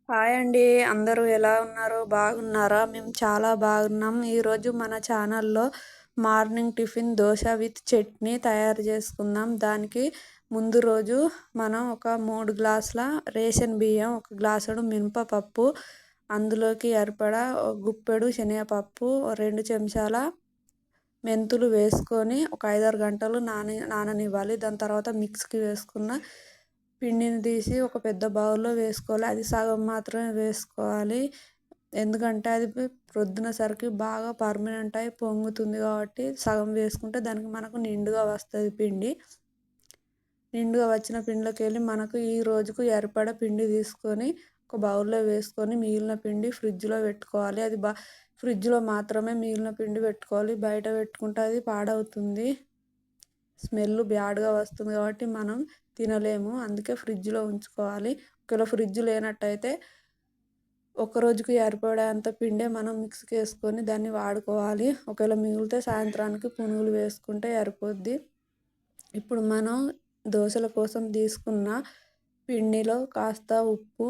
Hi అండి. అందరూ ఎలా ఉన్నారు? బాగున్నారా? మేము చాలా బాగున్నాం. ఈరోజు మన ఛానల్‌లో morning tiffin dosa with chutney తయారు చేసుకుందాం. దానికి ముందు రోజు మనం ఒక 3 గ్లాసుల రేషన్ బియ్యం, ఒక గ్లాసుడు మినపప్పు, అందులోకి సరిపడా ఒక గుప్పెడు శనగపప్పు, 2 చెంచాల మెంతులు వేసుకొని ఒక 5, 6 గంటలు నాననివ్వాలి. దాని తర్వాత మిక్స్‌కి వేసుకున్న పిండిని తీసి ఒక పెద్ద బౌల్‌లో వేసుకోవాలి. అది సగం మాత్రమే వేసుకోవాలి. ఎందుకంటే అది ప్రొద్దున సరికి బాగా పర్మనెంట్ అయి పొంగుతుంది కాబట్టి సగం వేసుకుంటే దానికి మనకు నిండుగా వస్తది పిండి. నిండుగా వచ్చిన పిండిలోకెళ్ళి మనకు ఈ రోజుకు సరిపడా పిండి తీసుకొని ఒక బౌల్‌లో వేసుకొని మిగిలిన పిండి ఫ్రిడ్జ్‌లో పెట్టుకోవాలి. అది ఫ్రిడ్జ్‌లో మాత్రమే మిగిలిన పిండి పెట్టుకోవాలి. బయట పెట్టుకుంటే అది పాడవుతుంది. స్మెల్ బ్యాడ్‌గా వస్తుంది కాబట్టి మనం తినలేము. అందుకే ఫ్రిడ్జ్‌లో ఉంచుకోవాలి. ఒకవేళ ఫ్రిడ్జ్ లేనట్టయితే ఒక్కరోజుకి సరిపడేంత పిండే మనం మిక్సీకి వేసుకొని దాన్ని వాడుకోవాలి. ఒకవేళ మిగిలితే సాయంత్రానికి పునుగులు వేసుకుంటే సరిపోద్ది. ఇప్పుడు మనం దోసల కోసం తీసుకున్న పిండిలో కాస్త ఉప్పు,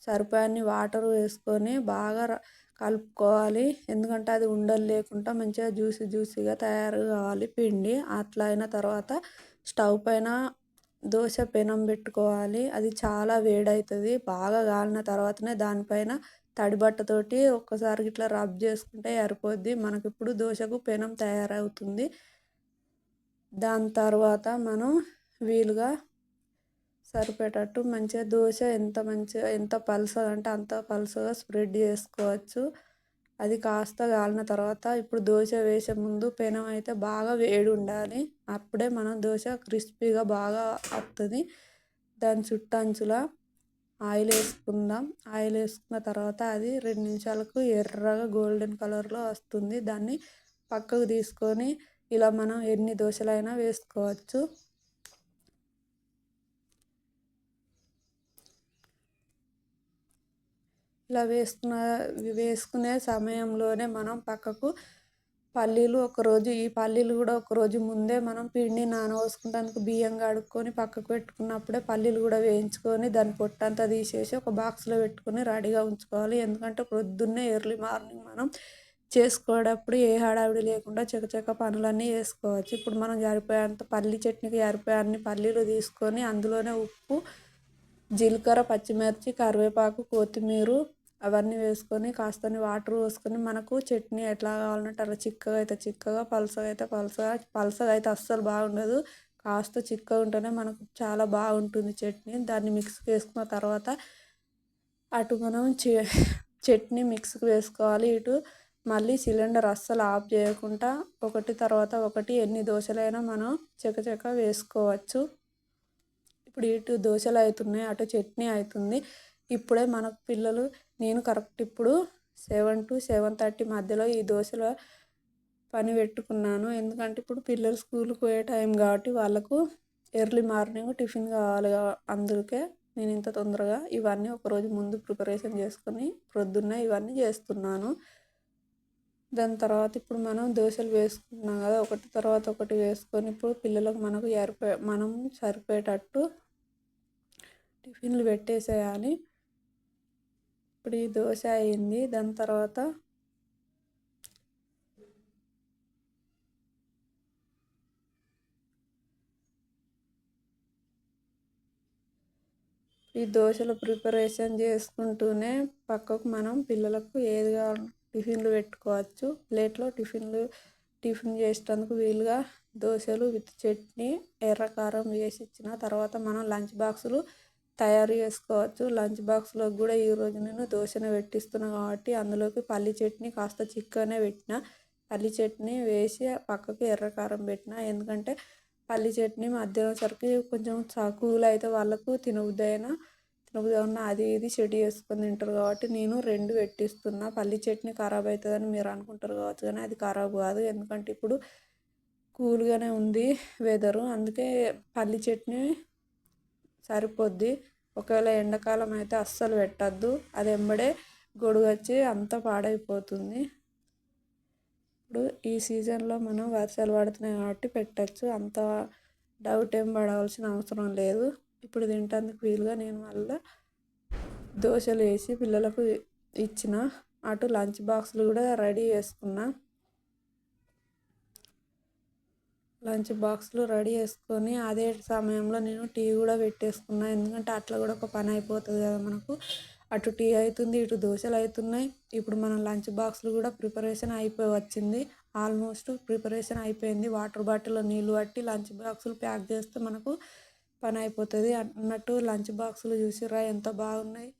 సరిపోయన్ని వాటర్ వేసుకొని బాగా కలుపుకోవాలి. ఎందుకంటే అది ఉండలు లేకుండా మంచిగా జ్యూసీగా తయారు కావాలి పిండి. అట్లా అయిన తర్వాత స్టవ్ పైన దోస పెనం పెట్టుకోవాలి. అది చాలా వేడవుతుంది. బాగా కాలిన తర్వాతనే దానిపైన తడి బట్టతోటి ఒక్కసారి ఇట్లా రబ్ చేసుకుంటే సరిపోద్ది. మనకిప్పుడు దోసకు పెనం తయారవుతుంది. దాని తర్వాత మనం వీలుగా సరిపేటట్టు మంచిగా దోస ఎంత పలుచగా అంటే అంత పలుచగా స్ప్రెడ్ చేసుకోవచ్చు. అది కాస్త కాలిన తర్వాత ఇప్పుడు దోస వేసే ముందు పెనం అయితే బాగా వేడి ఉండాలి. అప్పుడే మనం దోస క్రిస్పీగా బాగా వస్తుంది. దాని చుట్టంచులా ఆయిల్ వేసుకుందాం. ఆయిల్ వేసుకున్న తర్వాత అది 2 నిమిషాలకు ఎర్రగా గోల్డెన్ కలర్లో వస్తుంది. దాన్ని పక్కకు తీసుకొని ఇలా మనం ఎన్ని దోసలైనా వేసుకోవచ్చు. ఇలా వేసుకునే సమయంలోనే మనం పక్కకు పల్లీలు ఈ పల్లీలు కూడా ఒకరోజు ముందే మనం పిండి నానబోసుకోవడానికి బియ్యం కడుక్కొని పక్కకు పెట్టుకున్నప్పుడే పల్లీలు కూడా వేయించుకొని దాని పొట్టంతా తీసేసి ఒక బాక్స్లో పెట్టుకొని రెడీగా ఉంచుకోవాలి. ఎందుకంటే పొద్దున్నే ఎర్లీ మార్నింగ్ మనం చేసుకోవడప్పుడు ఏ హడావిడి లేకుండా చకచక పనులన్నీ చేసుకోవచ్చు. ఇప్పుడు మనం సరిపోయేంత పల్లీ చట్నీకి సరిపోయే అన్ని పల్లీలు తీసుకొని అందులోనే ఉప్పు, జీలకర్ర, పచ్చిమిర్చి, కరివేపాకు, కొత్తిమీర అవన్నీ వేసుకొని కాస్తని వాటర్ పోసుకొని మనకు చట్నీ ఎట్లా కావాలంటే అలా చిక్కగా అయితే చిక్కగా, పలసగా అయితే పలసగా అయితే అస్సలు బాగుండదు. కాస్త చిక్కగా ఉంటేనే మనకు చాలా బాగుంటుంది చట్నీ. దాన్ని మిక్స్కి వేసుకున్న తర్వాత అటు మనం చట్నీ మిక్స్కి వేసుకోవాలి. ఇటు మళ్ళీ సిలిండర్ అస్సలు ఆఫ్ చేయకుండా ఒకటి తర్వాత ఒకటి ఎన్ని దోశలైనా మనం చకచక వేసుకోవచ్చు. ఇప్పుడు ఇటు దోశలు అవుతున్నాయి, అటు చట్నీ అవుతుంది. ఇప్పుడే మనకు పిల్లలు నేను కరెక్ట్ ఇప్పుడు 7 to 7:30 మధ్యలో ఈ దోశల పని పెట్టుకున్నాను. ఎందుకంటే ఇప్పుడు పిల్లలు స్కూల్కి పోయే టైం కాబట్టి వాళ్ళకు ఎర్లీ మార్నింగ్ టిఫిన్ కావాలి. అందుకే నేను ఇంత తొందరగా ఇవన్నీ ఒకరోజు ముందు ప్రిపరేషన్ చేసుకొని ప్రొద్దున్నే ఇవన్నీ చేస్తున్నాను. దాని తర్వాత ఇప్పుడు మనం దోశలు వేసుకున్నాం కదా, ఒకటి తర్వాత ఒకటి వేసుకొని ఇప్పుడు పిల్లలకు మనం సరిపోయేటట్టు టిఫిన్లు పెట్టేసేయాలి. ఇప్పుడు ఈ దోశ అయింది. దాని తర్వాత ఈ దోశల ప్రిపరేషన్ చేసుకుంటూనే పక్కకు మనం పిల్లలకు ఏదిగా టిఫిన్లు పెట్టుకోవచ్చు. ప్లేట్లో టిఫిన్ చేసేటందుకు వీలుగా దోశలు విత్ చట్నీ, ఎర్రకారం వేసి ఇచ్చిన తర్వాత మనం లంచ్ బాక్సులు తయారు చేసుకోవచ్చు. లంచ్ బాక్స్లో కూడా ఈరోజు నేను దోశను పెట్టిస్తున్నాను కాబట్టి అందులోకి పల్లి చట్నీ కాస్త చిక్కగానే పెట్టిన. పల్లి చట్నీ వేసి పక్కకు ఎర్రకారం పెట్టిన. ఎందుకంటే పల్లి చట్నీ మధ్యాహ్నం సరికి కొంచెం కూల్ అయితే వాళ్ళకు తినబుద్ధి ఉన్న అది ఇది చెడి చేసుకొని తింటారు కాబట్టి నేను 2 పెట్టిస్తున్నా. పల్లి చట్నీ ఖరాబ్ అవుతుందని మీరు అనుకుంటారు కావచ్చు, కానీ అది ఖరాబ్ కాదు. ఎందుకంటే ఇప్పుడు కూల్గానే ఉంది వెదరు, అందుకే పల్లి చట్నీ సరిపోద్ది. ఒకవేళ ఎండాకాలం అయితే అస్సలు పెట్టద్దు, అది ఎంబడే గొడుగు వచ్చి అంతా పాడైపోతుంది. ఇప్పుడు ఈ సీజన్లో మనం వర్షాలు పడుతున్నాయి కాబట్టి పెట్టచ్చు, అంత డౌట్ ఏం పడవలసిన అవసరం లేదు. ఇప్పుడు తినటానికి వీలుగా నేను మళ్ళీ దోశలు వేసి పిల్లలకు ఇచ్చిన. అటు లంచ్ బాక్సులు కూడా రెడీ చేసుకున్నా. లంచ్ బాక్స్లు రెడీ చేసుకొని అదే సమయంలో నేను టీ కూడా పెట్టేసుకున్నా. ఎందుకంటే అట్లా కూడా ఒక పని అయిపోతుంది కదా మనకు. అటు టీ అవుతుంది, ఇటు దోశలు అవుతున్నాయి. ఇప్పుడు మనం లంచ్ బాక్స్లు కూడా ప్రిపరేషన్ అయిపోయి వచ్చింది. ఆల్మోస్ట్ ప్రిపరేషన్ అయిపోయింది. వాటర్ బాటిల్లో నీళ్ళు పట్టి లంచ్ బాక్సులు ప్యాక్ చేస్తే మనకు పని అయిపోతుంది అన్నట్టు. లంచ్ బాక్సులు చూసిరా ఎంత బాగున్నాయి,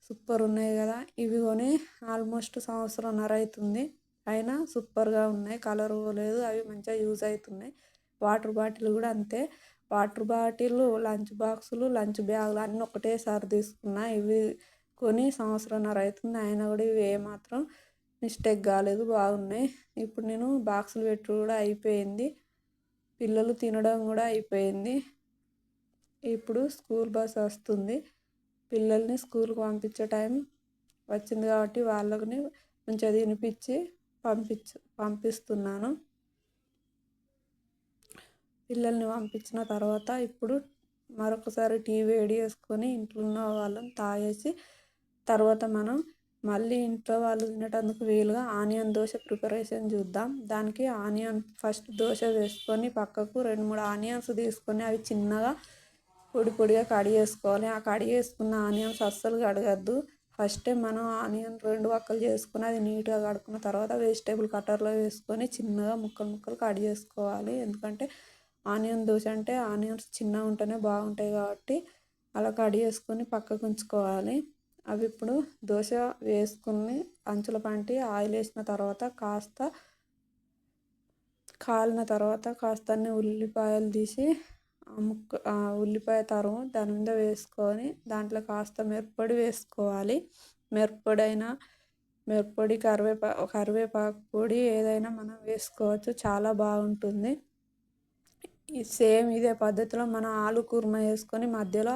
సూపర్ ఉన్నాయి కదా. ఇవి కొని ఆల్మోస్ట్ సంవత్సరంన్నర అవుతుంది, అయినా సూపర్గా ఉన్నాయి. కలర్ పోలేదు, అవి మంచిగా యూజ్ అవుతున్నాయి. వాటర్ బాటిల్ కూడా అంతే. వాటర్ బాటిల్, లంచ్ బాక్సులు, లంచ్ బ్యాగులు అన్నీ ఒకటేసారి తీసుకున్నా. ఇవి కొని సంవత్సరంన్నర అవుతుంది, అయినా కూడా ఇవి ఏమాత్రం మిస్టేక్ కాలేదు, బాగున్నాయి. ఇప్పుడు నేను బాక్సులు పెట్టు కూడా అయిపోయింది, పిల్లలు తినడం కూడా అయిపోయింది. ఇప్పుడు స్కూల్ బస్ వస్తుంది, పిల్లల్ని స్కూల్కి పంపించే టైం వచ్చింది కాబట్టి వాళ్ళని మంచిగా తినిపించి పంపిస్తున్నాను. పిల్లల్ని పంపించిన తర్వాత ఇప్పుడు మరొకసారి టీ వేడి చేసుకొని ఇంట్లో ఉన్న వాళ్ళని తాగేసి తర్వాత మనం మళ్ళీ ఇంట్లో వాళ్ళు తినేటందుకు వీలుగా ఆనియన్ దోశ ప్రిపరేషన్ చూద్దాం. దానికి ఆనియన్ ఫస్ట్ దోశ వేసుకొని పక్కకు 2-3 ఆనియన్స్ తీసుకొని అవి చిన్నగా పొడి పొడిగా కడిగి వేసుకోవాలి. ఆ కడిగి వేసుకున్న ఆనియన్స్ అస్సలు కడగద్దు. ఫస్టే మనం ఆనియన్ 2 వక్కలు చేసుకొని అది నీట్గా కడుక్కున్న తర్వాత వెజిటేబుల్ కట్టర్లో వేసుకొని చిన్నగా ముక్కలు ముక్కలు కట్ చేసుకోవాలి. ఎందుకంటే ఆనియన్ దోశ అంటే ఆనియన్స్ చిన్నగా ఉంటేనే బాగుంటాయి కాబట్టి అలా కట్ చేసుకొని పక్కకు ఉంచుకోవాలి. అవి ఇప్పుడు దోశ వేసుకుని అంచుల పంటి ఆయిల్ వేసిన తర్వాత కాస్త కాలిన తర్వాత కాస్తన్ని ఉల్లిపాయలు తీసి ఉల్లిపాయ తరుము దాని మీద వేసుకొని దాంట్లో కాస్త మిరప్పొడి వేసుకోవాలి. మిరప్పొడి కరివేపాకు పొడి ఏదైనా మనం వేసుకోవచ్చు, చాలా బాగుంటుంది. సేమ్ ఇదే పద్ధతిలో మనం ఆలు కుర్మా వేసుకొని మధ్యలో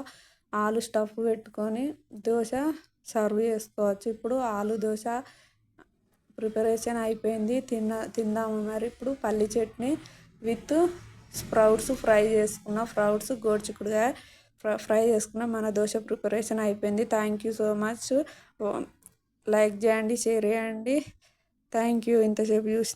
ఆలు స్టఫ్ పెట్టుకొని దోశ సర్వ్ చేసుకోవచ్చు. ఇప్పుడు ఆలు దోశ ప్రిపరేషన్ అయిపోయింది, తిందాము. మరి ఇప్పుడు పల్లి చట్నీ విత్ స్ప్రౌట్స్ గోరుచిక్కుడుకాయ ఫ్రై చేసుకున్న మన దోశ ప్రిపరేషన్ అయిపోయింది. Thank you so much. Like చేయండి, షేర్ చేయండి. థ్యాంక్ యూ ఇంతసేపు చూసిన